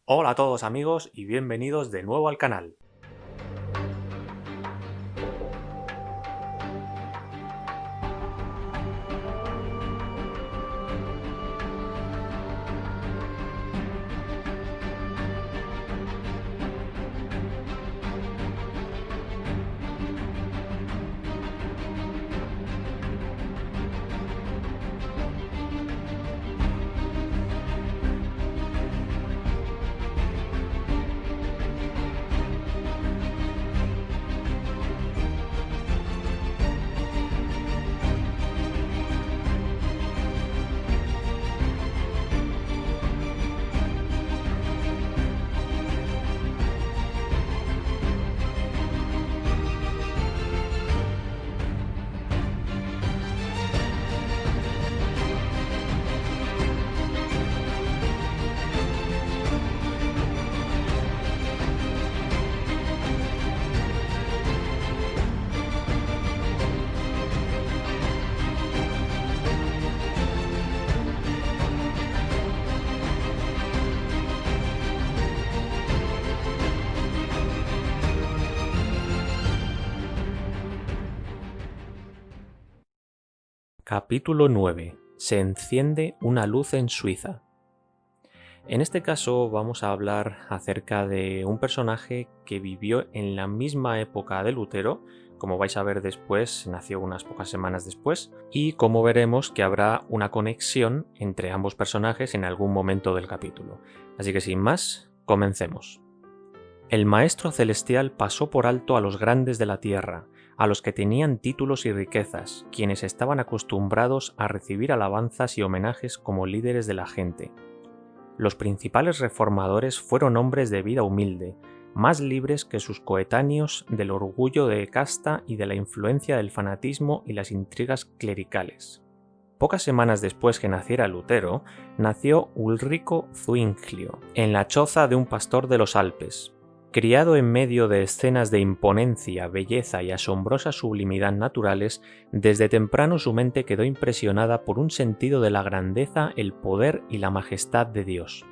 Hola a todos amigos y bienvenidos de nuevo al canal. Capítulo 9. Se enciende una luz en Suiza. En este caso vamos a hablar acerca de un personaje que vivió en la misma época de Lutero. Como vais a ver después, nació unas pocas semanas después, y como veremos que habrá una conexión entre ambos personajes en algún momento del capítulo. Así que sin más, comencemos. El Maestro Celestial pasó por alto a los grandes de la tierra, a los que tenían títulos y riquezas, quienes estaban acostumbrados a recibir alabanzas y homenajes como líderes de la gente. Los principales reformadores fueron hombres de vida humilde, más libres que sus coetáneos del orgullo de casta y de la influencia del fanatismo y las intrigas clericales. Pocas semanas después que naciera Lutero, nació Ulrico Zwinglio, en la choza de un pastor de los Alpes. Criado en medio de escenas de imponencia, belleza y asombrosa sublimidad naturales, desde temprano su mente quedó impresionada por un sentido de la grandeza, el poder y la majestad de Dios.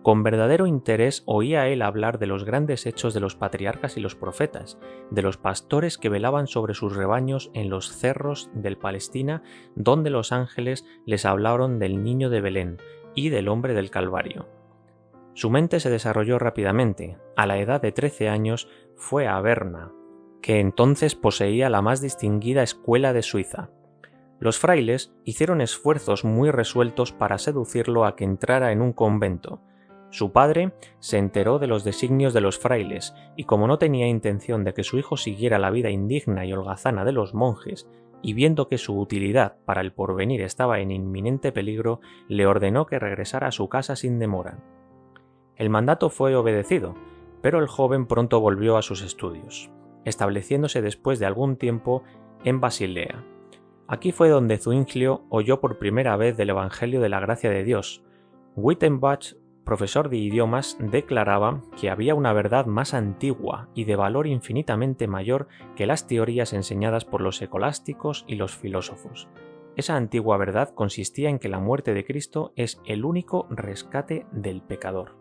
Con verdadero interés oía él hablar de los grandes hechos de los patriarcas y los profetas, de los pastores que velaban sobre sus rebaños en los cerros del Palestina, donde los ángeles les hablaron del niño de Belén y del hombre del Calvario. Su mente se desarrolló rápidamente. A la edad de 13 años fue a Berna, que entonces poseía la más distinguida escuela de Suiza. Los frailes hicieron esfuerzos muy resueltos para seducirlo a que entrara en un convento. Su padre se enteró de los designios de los frailes y, como no tenía intención de que su hijo siguiera la vida indigna y holgazana de los monjes, y viendo que su utilidad para el porvenir estaba en inminente peligro, le ordenó que regresara a su casa sin demora. El mandato fue obedecido, pero el joven pronto volvió a sus estudios, estableciéndose después de algún tiempo en Basilea. Aquí fue donde Zwinglio oyó por primera vez del Evangelio de la Gracia de Dios. Wittenbach, profesor de idiomas, declaraba que había una verdad más antigua y de valor infinitamente mayor que las teorías enseñadas por los escolásticos y los filósofos. Esa antigua verdad consistía en que la muerte de Cristo es el único rescate del pecador.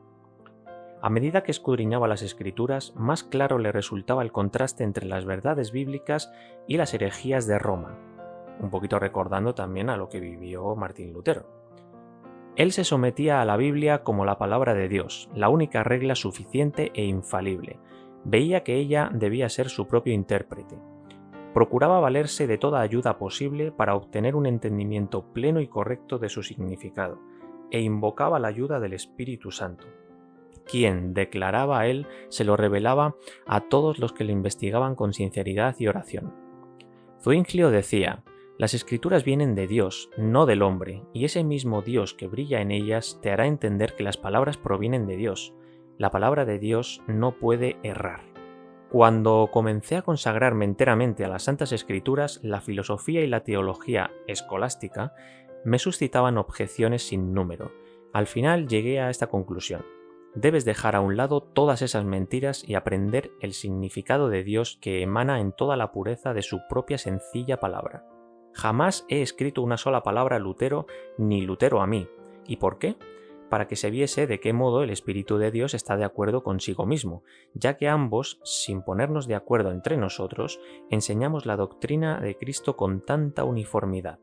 A medida que escudriñaba las Escrituras, más claro le resultaba el contraste entre las verdades bíblicas y las herejías de Roma, un poquito recordando también a lo que vivió Martín Lutero. Él se sometía a la Biblia como la palabra de Dios, la única regla suficiente e infalible. Veía que ella debía ser su propio intérprete. Procuraba valerse de toda ayuda posible para obtener un entendimiento pleno y correcto de su significado, e invocaba la ayuda del Espíritu Santo, quien, declaraba él, se lo revelaba a todos los que le investigaban con sinceridad y oración. Zwinglio decía: las Escrituras vienen de Dios, no del hombre, y ese mismo Dios que brilla en ellas te hará entender que las palabras provienen de Dios. La palabra de Dios no puede errar. Cuando comencé a consagrarme enteramente a las Santas Escrituras, la filosofía y la teología escolástica me suscitaban objeciones sin número. Al final llegué a esta conclusión: debes dejar a un lado todas esas mentiras y aprender el significado de Dios que emana en toda la pureza de su propia sencilla palabra. Jamás he escrito una sola palabra a Lutero, ni Lutero a mí. ¿Y por qué? para que se viese de qué modo el Espíritu de Dios está de acuerdo consigo mismo, ya que ambos, sin ponernos de acuerdo entre nosotros, enseñamos la doctrina de Cristo con tanta uniformidad.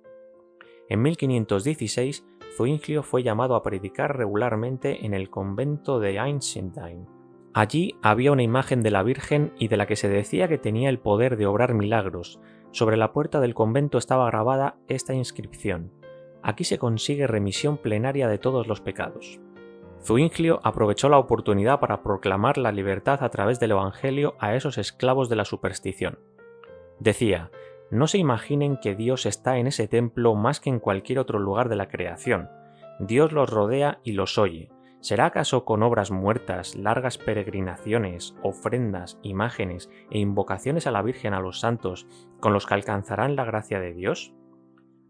En 1516, Zwinglio fue llamado a predicar regularmente en el convento de Einsiedeln. Allí había una imagen de la Virgen y de la que se decía que tenía el poder de obrar milagros. Sobre la puerta del convento estaba grabada esta inscripción: «Aquí se consigue remisión plenaria de todos los pecados». Zwinglio aprovechó la oportunidad para proclamar la libertad a través del Evangelio a esos esclavos de la superstición. Decía: «No se imaginen que Dios está en ese templo más que en cualquier otro lugar de la creación. Dios los rodea y los oye. ¿Será acaso con obras muertas, largas peregrinaciones, ofrendas, imágenes e invocaciones a la Virgen, a los santos, con los que alcanzarán la gracia de Dios?»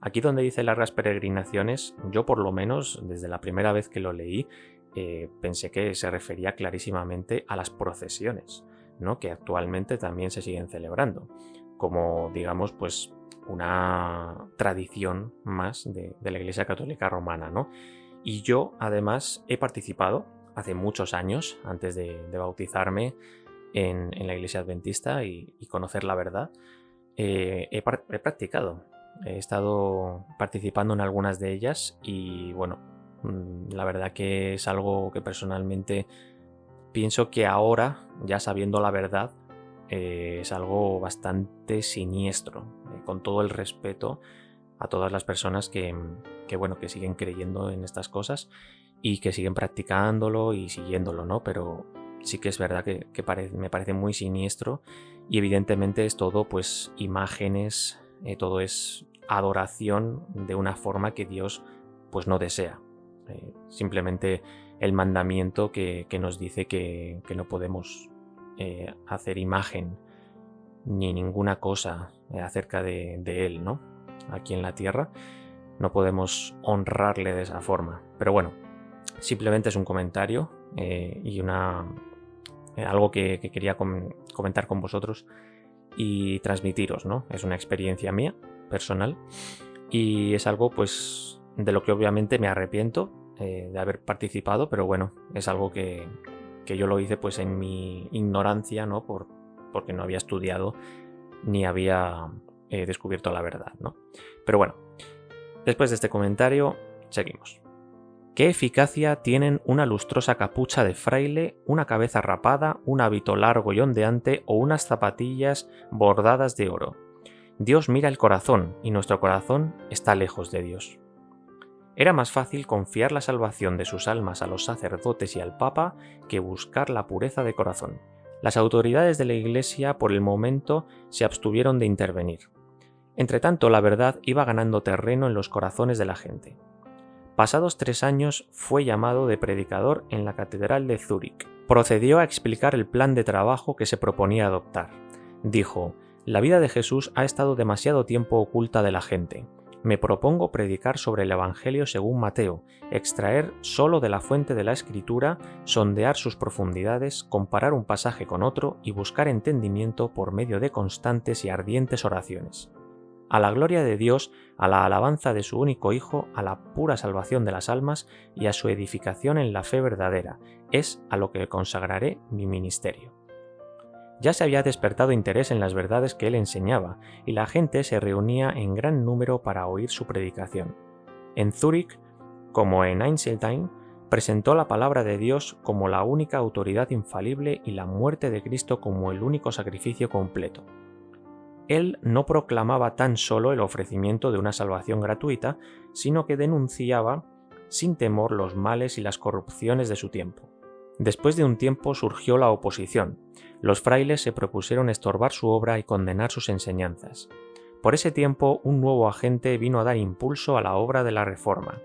Aquí donde dice largas peregrinaciones, yo por lo menos, desde la primera vez que lo leí, pensé que se refería clarísimamente a las procesiones, ¿no? Que actualmente también se siguen celebrando, como digamos pues una tradición más de la Iglesia Católica Romana, ¿no? Y yo además he participado hace muchos años, antes de bautizarme en la Iglesia Adventista y conocer la verdad, he practicado. He estado participando en algunas de ellas y bueno, la verdad que es algo que personalmente pienso que ahora, ya sabiendo la verdad, es algo bastante siniestro, con todo el respeto a todas las personas que siguen creyendo en estas cosas y que siguen practicándolo y siguiéndolo, ¿no? Pero sí que es verdad que me parece muy siniestro y evidentemente es todo pues imágenes, todo es adoración de una forma que Dios pues no desea. Simplemente el mandamiento que nos dice que no podemos hacer imagen ni ninguna cosa acerca de Él, ¿no? Aquí en la tierra no podemos honrarle de esa forma. Pero bueno, simplemente es un comentario y algo que quería comentar con vosotros y transmitiros, ¿no? Es una experiencia mía, personal, y es algo pues de lo que obviamente me arrepiento de haber participado, pero bueno, es algo que yo lo hice pues en mi ignorancia, ¿no? Porque no había estudiado ni había descubierto la verdad, ¿no? Pero bueno, después de este comentario, seguimos. ¿Qué eficacia tienen una lustrosa capucha de fraile, una cabeza rapada, un hábito largo y ondeante o unas zapatillas bordadas de oro? Dios mira el corazón y nuestro corazón está lejos de Dios. Era más fácil confiar la salvación de sus almas a los sacerdotes y al Papa que buscar la pureza de corazón. Las autoridades de la Iglesia por el momento se abstuvieron de intervenir. Entretanto, la verdad iba ganando terreno en los corazones de la gente. Pasados 3 años fue llamado de predicador en la Catedral de Zúrich. Procedió a explicar el plan de trabajo que se proponía adoptar. Dijo: «La vida de Jesús ha estado demasiado tiempo oculta de la gente. Me propongo predicar sobre el Evangelio según Mateo, extraer solo de la fuente de la Escritura, sondear sus profundidades, comparar un pasaje con otro y buscar entendimiento por medio de constantes y ardientes oraciones. A la gloria de Dios, a la alabanza de su único Hijo, a la pura salvación de las almas y a su edificación en la fe verdadera, es a lo que consagraré mi ministerio». Ya se había despertado interés en las verdades que él enseñaba, y la gente se reunía en gran número para oír su predicación. En Zúrich, como en Einsiedeln, presentó la palabra de Dios como la única autoridad infalible y la muerte de Cristo como el único sacrificio completo. Él no proclamaba tan solo el ofrecimiento de una salvación gratuita, sino que denunciaba sin temor los males y las corrupciones de su tiempo. Después de un tiempo surgió la oposición. Los frailes se propusieron estorbar su obra y condenar sus enseñanzas. Por ese tiempo, un nuevo agente vino a dar impulso a la obra de la Reforma.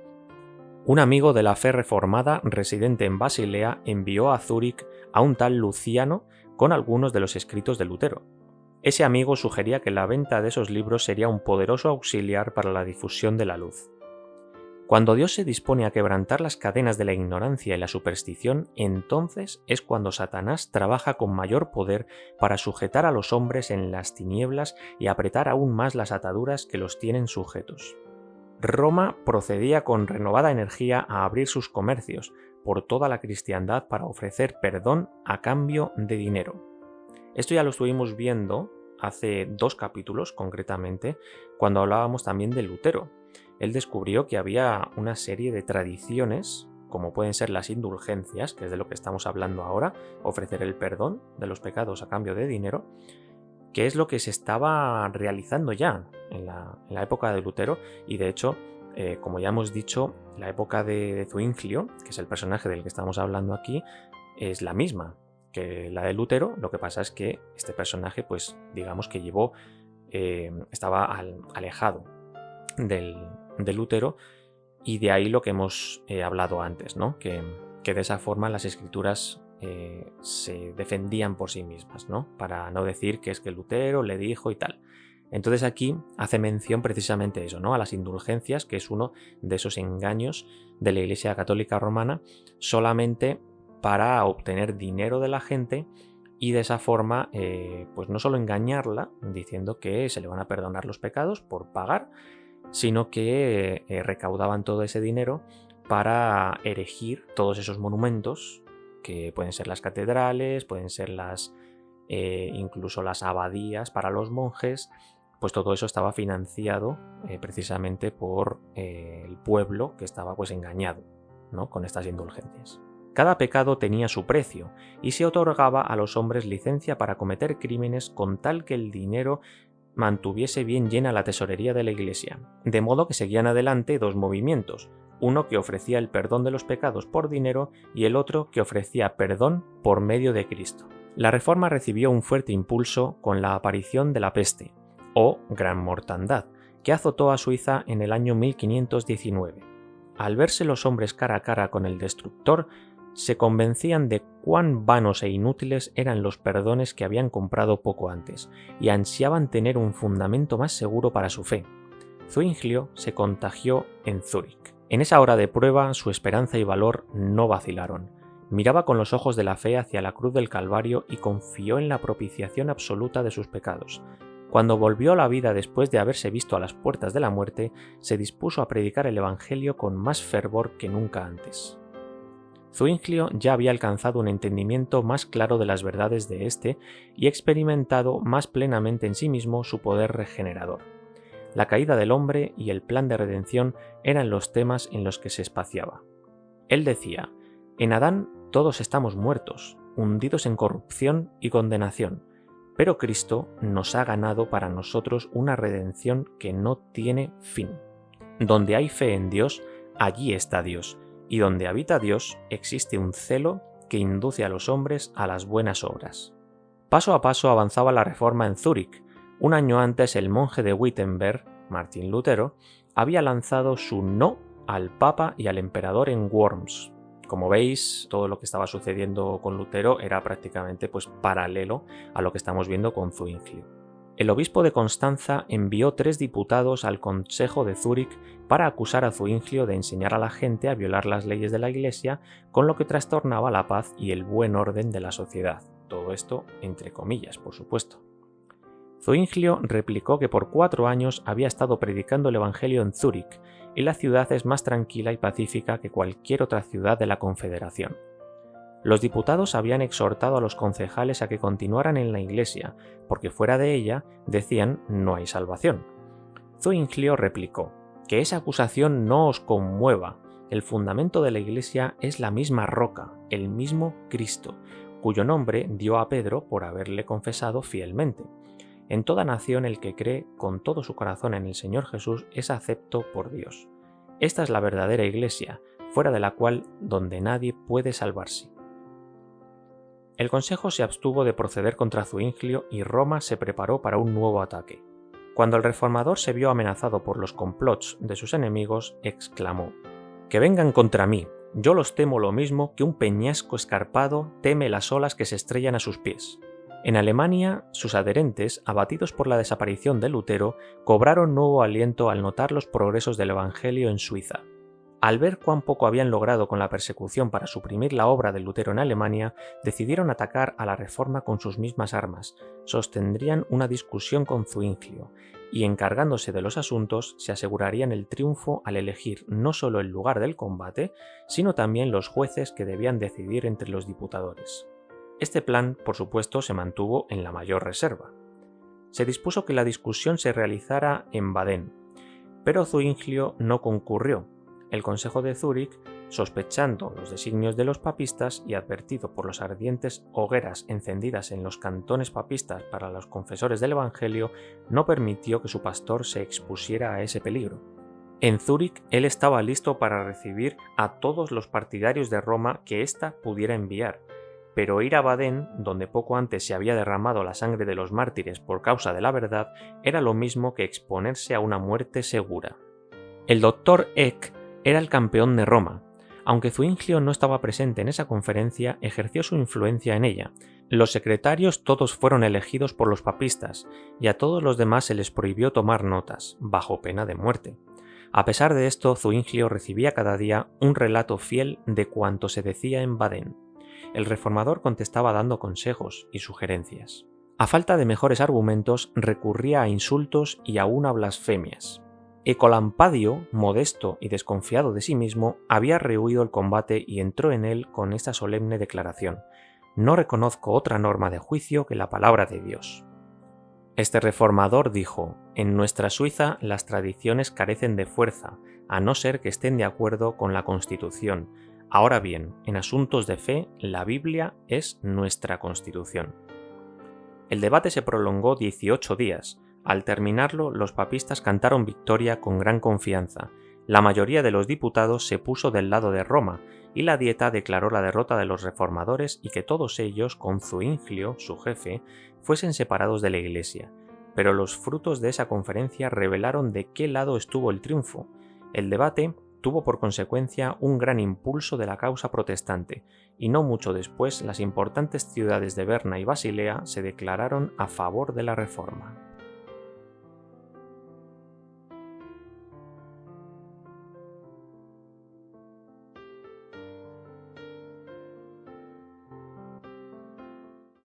Un amigo de la fe reformada, residente en Basilea, envió a Zúrich a un tal Luciano con algunos de los escritos de Lutero. Ese amigo sugería que la venta de esos libros sería un poderoso auxiliar para la difusión de la luz. Cuando Dios se dispone a quebrantar las cadenas de la ignorancia y la superstición, entonces es cuando Satanás trabaja con mayor poder para sujetar a los hombres en las tinieblas y apretar aún más las ataduras que los tienen sujetos. Roma procedía con renovada energía a abrir sus comercios por toda la cristiandad para ofrecer perdón a cambio de dinero. Esto ya lo estuvimos viendo hace 2 capítulos concretamente, cuando hablábamos también de Lutero. Él descubrió que había una serie de tradiciones, como pueden ser las indulgencias, que es de lo que estamos hablando ahora, ofrecer el perdón de los pecados a cambio de dinero, que es lo que se estaba realizando ya en la época de Lutero, y de hecho, como ya hemos dicho, la época de Zwinglio, que es el personaje del que estamos hablando aquí, es la misma que la de Lutero. Lo que pasa es que este personaje, pues digamos que estaba alejado de Lutero, y de ahí lo que hemos hablado antes, ¿no? Que de esa forma las escrituras se defendían por sí mismas, ¿no? Para no decir que es que Lutero le dijo y tal. Entonces aquí hace mención precisamente eso, ¿no? A las indulgencias, que es uno de esos engaños de la Iglesia Católica Romana, solamente para obtener dinero de la gente y de esa forma, pues no solo engañarla diciendo que se le van a perdonar los pecados por pagar, sino que recaudaban todo ese dinero para erigir todos esos monumentos, que pueden ser las catedrales, pueden ser incluso las abadías para los monjes. Pues todo eso estaba financiado precisamente por el pueblo que estaba pues engañado, ¿no? Con estas indulgencias. Cada pecado tenía su precio y se otorgaba a los hombres licencia para cometer crímenes con tal que el dinero mantuviese bien llena la tesorería de la Iglesia, de modo que seguían adelante 2 movimientos, uno que ofrecía el perdón de los pecados por dinero y el otro que ofrecía perdón por medio de Cristo. La Reforma recibió un fuerte impulso con la aparición de la peste, o Gran Mortandad, que azotó a Suiza en el año 1519. Al verse los hombres cara a cara con el destructor, se convencían de cuán vanos e inútiles eran los perdones que habían comprado poco antes, y ansiaban tener un fundamento más seguro para su fe. Zwinglio se contagió en Zúrich. En esa hora de prueba, su esperanza y valor no vacilaron. Miraba con los ojos de la fe hacia la cruz del Calvario y confió en la propiciación absoluta de sus pecados. Cuando volvió a la vida después de haberse visto a las puertas de la muerte, se dispuso a predicar el Evangelio con más fervor que nunca antes. Zwinglio ya había alcanzado un entendimiento más claro de las verdades de éste y experimentado más plenamente en sí mismo su poder regenerador. La caída del hombre y el plan de redención eran los temas en los que se espaciaba. Él decía: en Adán todos estamos muertos, hundidos en corrupción y condenación, pero Cristo nos ha ganado para nosotros una redención que no tiene fin. Donde hay fe en Dios, allí está Dios, y donde habita Dios existe un celo que induce a los hombres a las buenas obras. Paso a paso avanzaba la Reforma en Zúrich. Un año antes el monje de Wittenberg, Martín Lutero, había lanzado su no al Papa y al Emperador en Worms. Como veis, todo lo que estaba sucediendo con Lutero era prácticamente pues paralelo a lo que estamos viendo con Zwinglio. El obispo de Constanza envió 3 diputados al Consejo de Zúrich para acusar a Zwinglio de enseñar a la gente a violar las leyes de la Iglesia, con lo que trastornaba la paz y el buen orden de la sociedad. Todo esto entre comillas, por supuesto. Zwinglio replicó que por 4 años había estado predicando el Evangelio en Zúrich, y la ciudad es más tranquila y pacífica que cualquier otra ciudad de la Confederación. Los diputados habían exhortado a los concejales a que continuaran en la Iglesia, porque fuera de ella, decían, no hay salvación. Zwinglio replicó: que esa acusación no os conmueva. El fundamento de la Iglesia es la misma roca, el mismo Cristo, cuyo nombre dio a Pedro por haberle confesado fielmente. En toda nación el que cree con todo su corazón en el Señor Jesús es acepto por Dios. Esta es la verdadera Iglesia, fuera de la cual donde nadie puede salvarse. El Consejo se abstuvo de proceder contra Zwinglio y Roma se preparó para un nuevo ataque. Cuando el reformador se vio amenazado por los complots de sus enemigos, exclamó: «Que vengan contra mí, yo los temo lo mismo que un peñasco escarpado teme las olas que se estrellan a sus pies». En Alemania, sus adherentes, abatidos por la desaparición de Lutero, cobraron nuevo aliento al notar los progresos del Evangelio en Suiza. Al ver cuán poco habían logrado con la persecución para suprimir la obra de Lutero en Alemania, decidieron atacar a la Reforma con sus mismas armas, sostendrían una discusión con Zuinglio, y encargándose de los asuntos se asegurarían el triunfo al elegir no solo el lugar del combate, sino también los jueces que debían decidir entre los diputadores. Este plan, por supuesto, se mantuvo en la mayor reserva. Se dispuso que la discusión se realizara en Baden, pero Zuinglio no concurrió. El Consejo de Zúrich, sospechando los designios de los papistas y advertido por las ardientes hogueras encendidas en los cantones papistas para los confesores del Evangelio, no permitió que su pastor se expusiera a ese peligro. En Zúrich él estaba listo para recibir a todos los partidarios de Roma que ésta pudiera enviar, pero ir a Baden, donde poco antes se había derramado la sangre de los mártires por causa de la verdad, era lo mismo que exponerse a una muerte segura. El doctor Eck era el campeón de Roma. Aunque Zuinglio no estaba presente en esa conferencia, ejerció su influencia en ella. Los secretarios todos fueron elegidos por los papistas, y a todos los demás se les prohibió tomar notas, bajo pena de muerte. A pesar de esto, Zuinglio recibía cada día un relato fiel de cuanto se decía en Baden. El reformador contestaba dando consejos y sugerencias. A falta de mejores argumentos, recurría a insultos y aún a blasfemias. Ecolampadio, modesto y desconfiado de sí mismo, había rehuido el combate y entró en él con esta solemne declaración: «No reconozco otra norma de juicio que la palabra de Dios». Este reformador dijo: «En nuestra Suiza las tradiciones carecen de fuerza, a no ser que estén de acuerdo con la Constitución. Ahora bien, en asuntos de fe, la Biblia es nuestra Constitución». El debate se prolongó 18 días. Al terminarlo, los papistas cantaron victoria con gran confianza. La mayoría de los diputados se puso del lado de Roma, y la Dieta declaró la derrota de los reformadores y que todos ellos, con Zuinglio, su jefe, fuesen separados de la Iglesia. Pero los frutos de esa conferencia revelaron de qué lado estuvo el triunfo. El debate tuvo por consecuencia un gran impulso de la causa protestante, y no mucho después las importantes ciudades de Berna y Basilea se declararon a favor de la Reforma.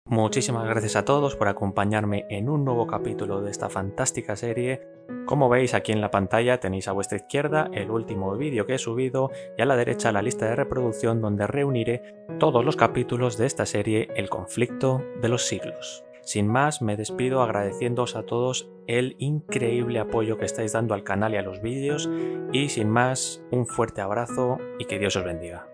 Muchísimas gracias a todos por acompañarme en un nuevo capítulo de esta fantástica serie. Como veis, aquí en la pantalla tenéis a vuestra izquierda el último vídeo que he subido y a la derecha la lista de reproducción donde reuniré todos los capítulos de esta serie El conflicto de los siglos. Sin más, me despido agradeciéndoos a todos el increíble apoyo que estáis dando al canal y a los vídeos, y sin más, un fuerte abrazo y que Dios os bendiga.